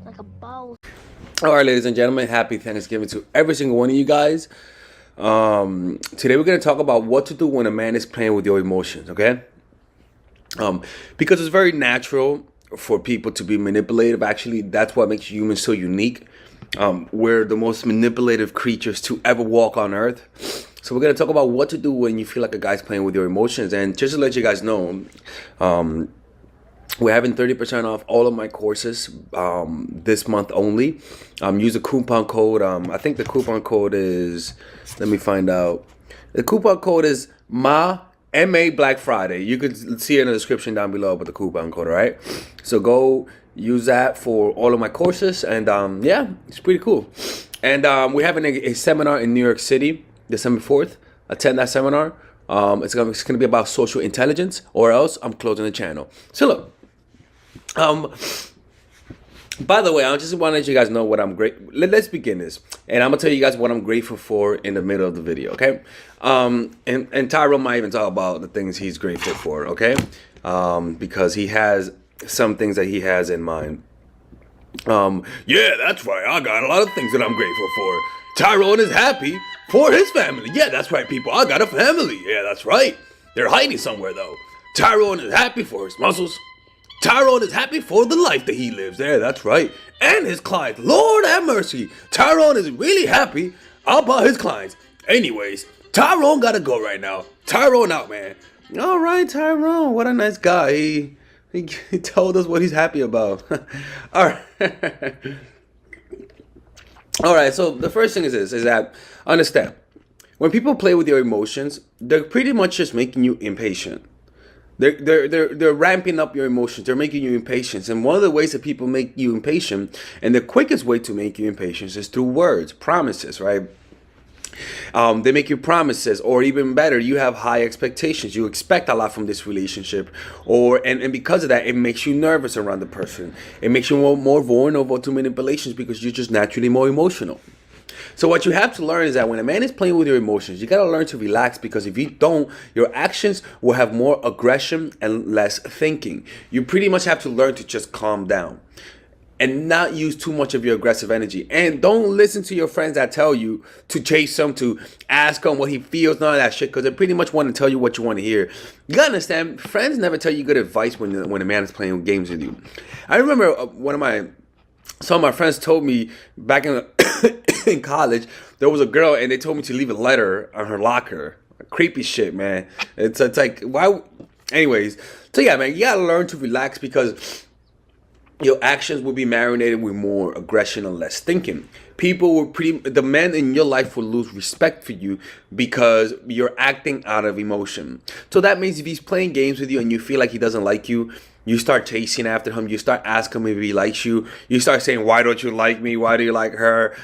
like a bowl. All right, ladies and gentlemen, happy Thanksgiving to every single one of you guys. Today we're going to talk about what to do when a man is playing with your emotions, okay? Because it's very natural for people to be manipulative. Actually, that's what makes humans so unique. We're the most manipulative creatures to ever walk on earth. So we're going to talk about what to do when you feel like a guy's playing with your emotions. And just to let you guys know, we're having 30% off all of my courses this month only. Use a coupon code. I think the coupon code is, let me find out. The coupon code is MA Black Friday. You could see it in the description down below about the coupon code, all right? So go use that for all of my courses. And yeah, it's pretty cool. And we're having a seminar in New York City, December 4th. Attend that seminar. It's gonna be about social intelligence, or else I'm closing the channel. So look. By the way, I just want to let you guys know what I'm Let's begin this, and I'm gonna tell you guys what I'm grateful for in the middle of the video, okay? And Tyrone might even talk about the things he's grateful for, okay? Because he has some things that he has in mind. Yeah, that's right. I got a lot of things that I'm grateful for. Tyrone is happy for his family. Yeah, that's right, people. I got a family. Yeah, that's right. They're hiding somewhere though. Tyrone is happy for his muscles. Tyrone is happy for the life that he lives there, that's right. And his clients. Lord have mercy. Tyrone is really happy about his clients. Anyways, Tyrone gotta go right now. Tyrone out, man. All right, Tyrone. What a nice guy. He told us what he's happy about. All right. All right, so the first thing is this, is that, understand, when people play with your emotions, they're pretty much just making you impatient. They're ramping up your emotions. They're making you impatient. And one of the ways that people make you impatient, and the quickest way to make you impatient, is through words, promises, right? They make you promises, or even better, you have high expectations. You expect a lot from this relationship, and because of that, it makes you nervous around the person. It makes you more vulnerable to manipulations because you're just naturally more emotional. So what you have to learn is that when a man is playing with your emotions, you got to learn to relax, because if you don't, your actions will have more aggression and less thinking. You pretty much have to learn to just calm down and not use too much of your aggressive energy. And don't listen to your friends that tell you to chase him, to ask him what he feels, none of that shit, because they pretty much want to tell you what you want to hear. You got to understand, friends never tell you good advice when a man is playing games with you. I remember some of my friends told me back in college, there was a girl and they told me to leave a letter on her locker. Creepy shit, man. It's like, why? Anyways, so yeah, man, you gotta learn to relax, because your actions will be marinated with more aggression and less thinking. The men in your life will lose respect for you because you're acting out of emotion. So that means if he's playing games with you and you feel like he doesn't like you, you start chasing after him. You start asking him if he likes you. You start saying, "Why don't you like me? Why do you like her?"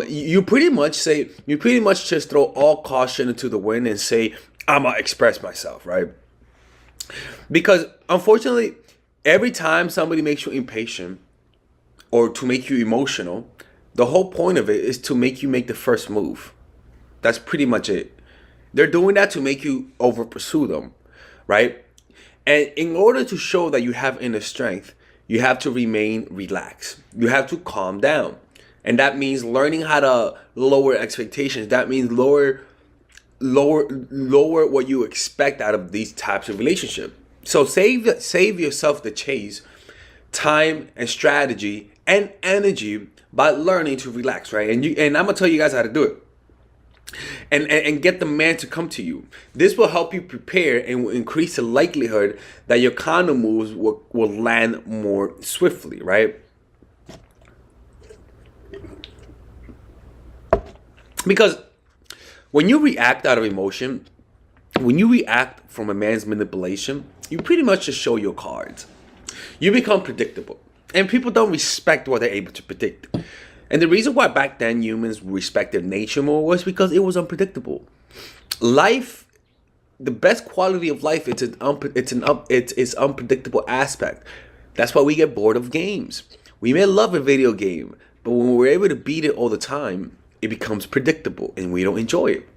You pretty much just throw all caution into the wind and say, "I'm gonna express myself," right? Because unfortunately, every time somebody makes you impatient or to make you emotional, the whole point of it is to make you make the first move. That's pretty much it. They're doing that to make you over pursue them, right? And in order to show that you have inner strength, you have to remain relaxed. You have to calm down. And that means learning how to lower expectations. That means lower what you expect out of these types of relationships. So save yourself the chase, time and strategy and energy by learning to relax, right? And I'm gonna tell you guys how to do it. And get the man to come to you. This will help you prepare and will increase the likelihood that your counter moves will land more swiftly, right? Because when you react out of emotion, when you react from a man's manipulation, you pretty much just show your cards. You become predictable. And people don't respect what they're able to predict. And the reason why back then humans respected nature more was because it was unpredictable. Life, the best quality of life, it's unpredictable aspect. That's why we get bored of games. We may love a video game, but when we're able to beat it all the time, it becomes predictable and we don't enjoy it.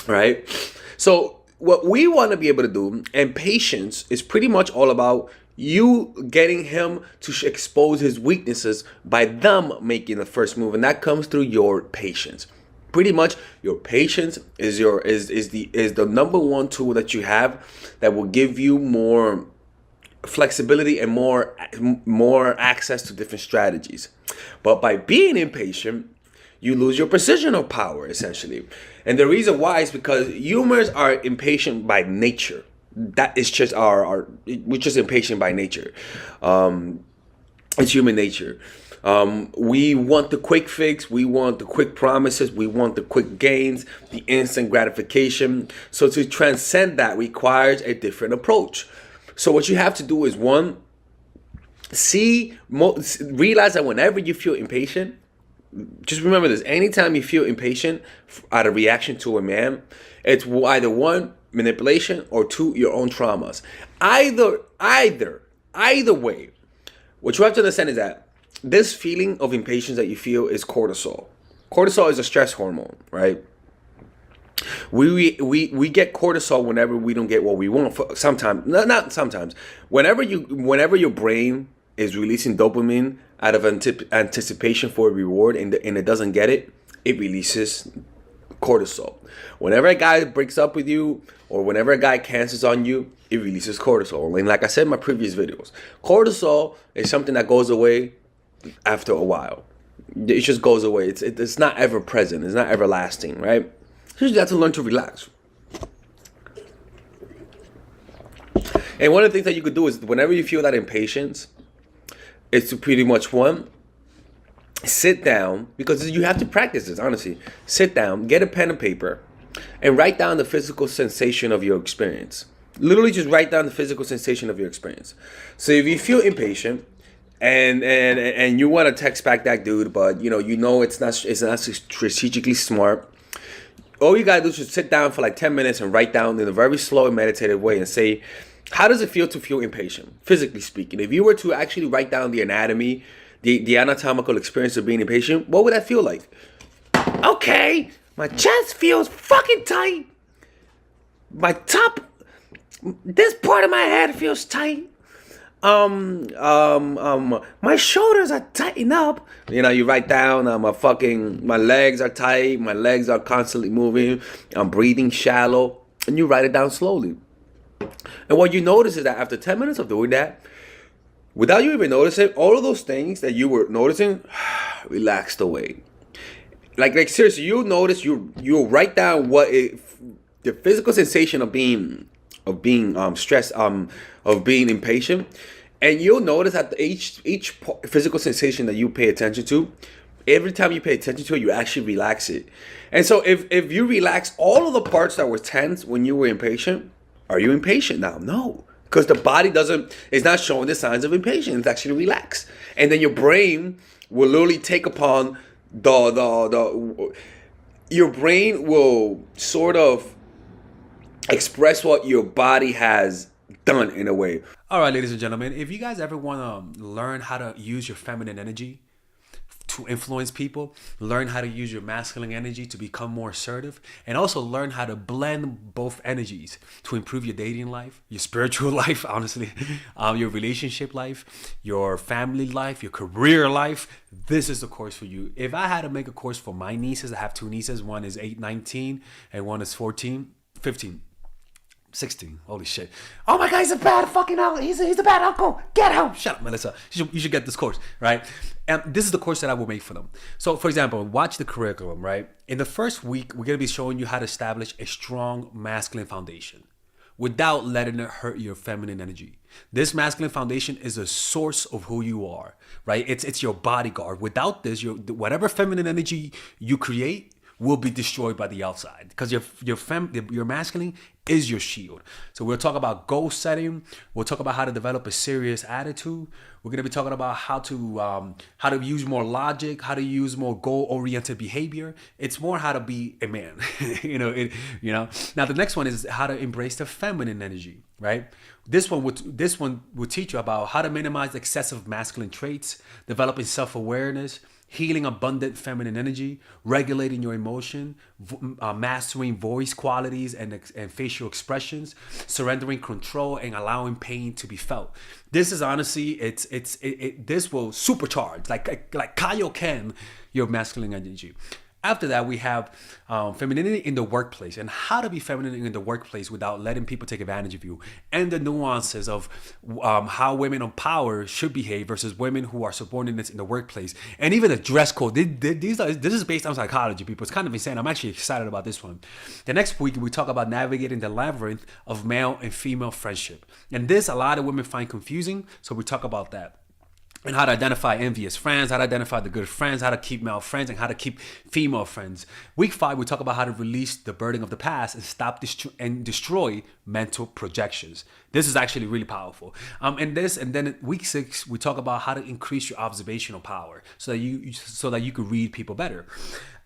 Right? So what we want to be able to do, and patience is pretty much all about you getting him to expose his weaknesses by them making the first move, and that comes through your patience. Pretty much, your patience is the number one tool that you have that will give you more flexibility and more access to different strategies. But by being impatient, you lose your precision of power, essentially. And the reason why is because humans are impatient by nature. That is just we're just impatient by nature. It's human nature. We want the quick fix, we want the quick promises, we want the quick gains, the instant gratification. So to transcend that requires a different approach. So what you have to do is, one, realize that whenever you feel impatient, just remember this: anytime you feel impatient out of reaction to a man, it's either one, manipulation, or two, your own traumas. Either way, what you have to understand is that this feeling of impatience that you feel is cortisol. Cortisol is a stress hormone, right? We get cortisol whenever we don't get what we want. Sometimes, not sometimes. Whenever your brain is releasing dopamine out of anticipation for a reward and it doesn't get it, it releases cortisol. Whenever a guy breaks up with you or whenever a guy cancels on you, it releases cortisol. And like I said in my previous videos, cortisol is something that goes away after a while. It just goes away. It's not ever present. It's not everlasting, right? You just have to learn to relax. And one of the things that you could do is whenever you feel that impatience, is to pretty much, one, sit down, because you have to practice this, honestly. Sit down, get a pen and paper, and write down the physical sensation of your experience. Literally just write down the physical sensation of your experience. So if you feel impatient and you want to text back that dude, but you know it's not strategically smart, all you gotta do is just sit down for like 10 minutes and write down in a very slow and meditative way and say, how does it feel to feel impatient, physically speaking? If you were to actually write down the anatomy, the anatomical experience of being impatient, what would that feel like? Okay, my chest feels fucking tight. This part of my head feels tight. My shoulders are tightened up. You write down, my legs are tight, my legs are constantly moving, I'm breathing shallow, and you write it down slowly. And what you notice is that after 10 minutes of doing that, without you even noticing, all of those things that you were noticing relaxed away. Like seriously, you'll notice, you'll write down the physical sensation of being stressed, of being impatient, and you'll notice that each physical sensation that you pay attention to, every time you pay attention to it, you actually relax it. And so if you relax all of the parts that were tense when you were impatient, are you impatient now? No, because the body is not showing the signs of impatience. It's actually relaxed, and then your brain will literally take upon your brain will sort of express what your body has done in a way. All right, ladies and gentlemen, if you guys ever want to learn how to use your feminine energy to influence people, learn how to use your masculine energy to become more assertive, and also learn how to blend both energies to improve your dating life, your spiritual life, honestly, your relationship life, your family life, your career life, this is the course for you. If I had to make a course for my nieces, I have two nieces, one is 19 and one is 15. 16. Holy shit. Oh my God, he's a bad fucking uncle. He's a bad uncle. Get him. Shut up, Melissa. You should get this course, right? And this is the course that I will make for them. So, for example, watch the curriculum, right? In the first week, we're going to be showing you how to establish a strong masculine foundation without letting it hurt your feminine energy. This masculine foundation is a source of who you are, right? It's your bodyguard. Without this, whatever feminine energy you create will be destroyed by the outside, because your masculine is your shield. So we'll talk about goal setting. We'll talk about how to develop a serious attitude. We're gonna be talking about how to use more logic, how to use more goal-oriented behavior. It's more how to be a man. Now the next one is how to embrace the feminine energy, right? This one will teach you about how to minimize excessive masculine traits, developing self-awareness, healing abundant feminine energy, regulating your emotion, mastering voice qualities and facial expressions, surrendering control, and allowing pain to be felt. This is honestly, this will supercharge, like Kaioken, your masculine energy. After that, we have femininity in the workplace and how to be feminine in the workplace without letting people take advantage of you, and the nuances of how women in power should behave versus women who are subordinates in the workplace, and even the dress code. This is based on psychology, people. It's kind of insane. I'm actually excited about this one. The next week, we talk about navigating the labyrinth of male and female friendship. And this, a lot of women find confusing, so we talk about that. And how to identify envious friends, how to identify the good friends, how to keep male friends, and how to keep female friends. Week 5, we talk about how to release the burden of the past and stop and destroy mental projections. This is actually really powerful. And then week 6, we talk about how to increase your observational power so that you could read people better.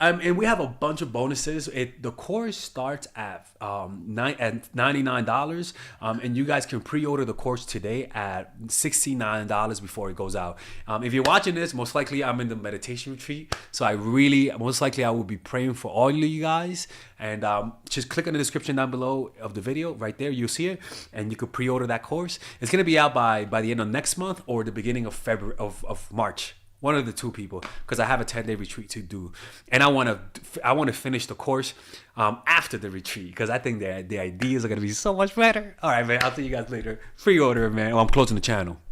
And we have a bunch of bonuses. The course starts at $99, and you guys can pre-order the course today at $69 before it goes out. If you're watching this, most likely I'm in the meditation retreat, so I will be praying for all of you guys. And just click on the description down below of the video. Right there, you'll see it, and you could pre-order that course. It's gonna be out by the end of next month or the beginning of February of March. One of the two, people, because I have a 10-day retreat to do, and I want to finish the course after the retreat, because I think the ideas are gonna be so much better. All right, man. I'll see you guys later. Pre-order, man. I'm closing the channel.